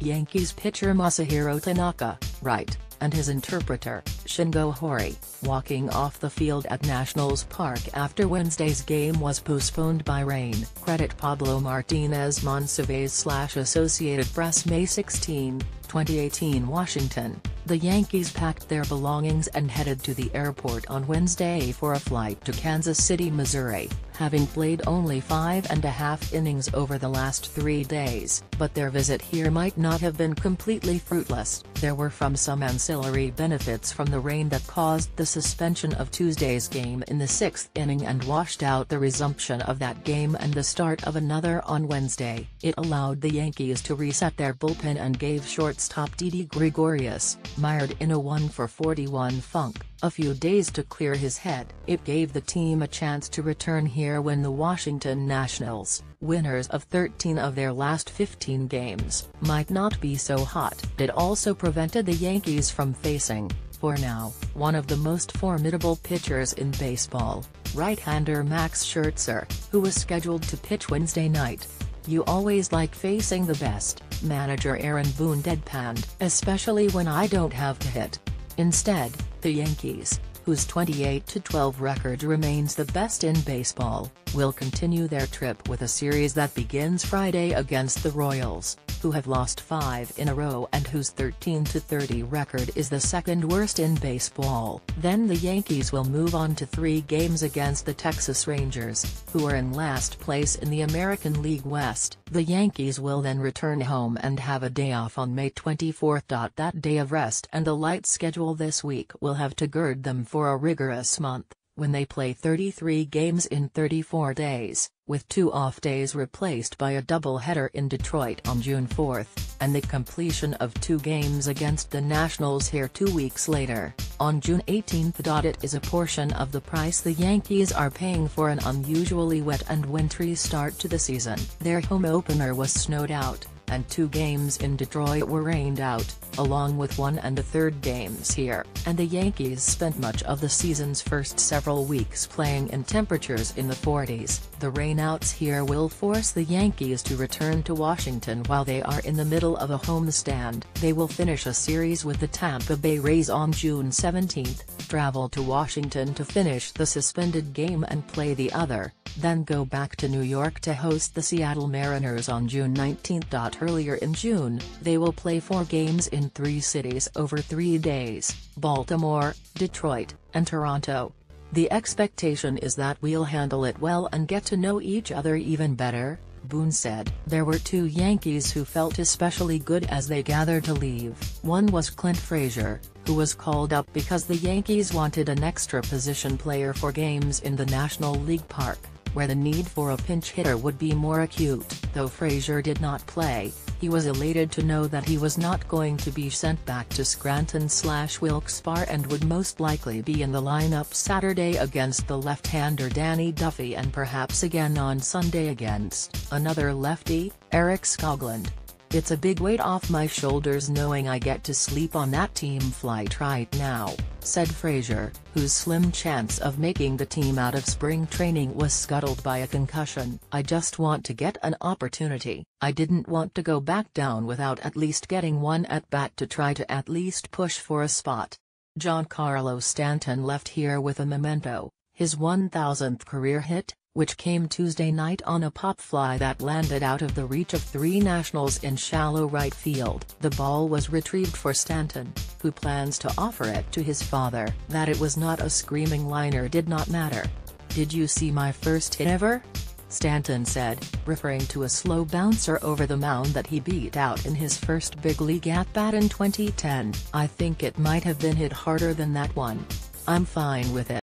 Yankees pitcher Masahiro Tanaka, right, and his interpreter, Shingo Horie, walking off the field at Nationals Park after Wednesday's game was postponed by rain. CreditPablo Martinez Monsivais / Associated Press May 16, 2018 Washington. The Yankees packed their belongings and headed to the airport on Wednesday for a flight to Kansas City, Missouri, having played only 5.5 innings over the last 3 days. But their visit here might not have been completely fruitless. There were some ancillary benefits from the rain that caused the suspension of Tuesday's game in the 6th inning and washed out the resumption of that game and the start of another on Wednesday. It allowed the Yankees to reset their bullpen and gave shortstop Didi Gregorius, mired in a 1-for-41 funk, a few days to clear his head. It gave the team a chance to return here when the Washington Nationals, winners of 13 of their last 15 games, might not be so hot. It also prevented the Yankees from facing, for now, one of the most formidable pitchers in baseball, right-hander Max Scherzer, who was scheduled to pitch Wednesday night. "You always like facing the best," manager Aaron Boone deadpanned, "especially when I don't have to hit." Instead, the Yankees, whose 28-12 record remains the best in baseball, will continue their trip with a series that begins Friday against the Royals, who have lost 5 in a row and whose 13-30 record is the second worst in baseball. Then the Yankees will move on to 3 games against the Texas Rangers, who are in last place in the American League West. The Yankees will then return home and have a day off on May 24. That day of rest and a light schedule this week will have to gird them for a rigorous month, when they play 33 games in 34 days, with 2 off days replaced by a doubleheader in Detroit on June 4, and the completion of 2 games against the Nationals here 2 weeks later, on June 18. It is a portion of the price the Yankees are paying for an unusually wet and wintry start to the season. Their home opener was snowed out, and 2 games in Detroit were rained out, along with 1 1/3 games here. And the Yankees spent much of the season's first several weeks playing in temperatures in the 40s. The rainouts here will force the Yankees to return to Washington while they are in the middle of a homestand. They will finish a series with the Tampa Bay Rays on June 17, travel to Washington to finish the suspended game and play the other, then go back to New York to host the Seattle Mariners on June 19. Earlier in June, they will play 4 games in 3 cities over 3 days: Baltimore, Detroit, and Toronto. "The expectation is that we'll handle it well and get to know each other even better," Boone said. There were 2 Yankees who felt especially good as they gathered to leave. One was Clint Frazier, who was called up because the Yankees wanted an extra position player for games in the National League Park, where the need for a pinch hitter would be more acute. Though Frazier did not play, he was elated to know that he was not going to be sent back to Scranton/Wilkes-Barre and would most likely be in the lineup Saturday against the left-hander Danny Duffy and perhaps again on Sunday against another lefty, Eric Skoglund. "It's a big weight off my shoulders knowing I get to sleep on that team flight right now," said Frazier, whose slim chance of making the team out of spring training was scuttled by a concussion. "I just want to get an opportunity. I didn't want to go back down without at least getting one at-bat to try to at least push for a spot." Giancarlo Stanton left here with a memento, his 1,000th career hit, which came Tuesday night on a pop fly that landed out of the reach of 3 Nationals in shallow right field. The ball was retrieved for Stanton, who plans to offer it to his father. That it was not a screaming liner did not matter. "Did you see my first hit ever?" Stanton said, referring to a slow bouncer over the mound that he beat out in his first big league at-bat in 2010. "I think it might have been hit harder than that one. I'm fine with it."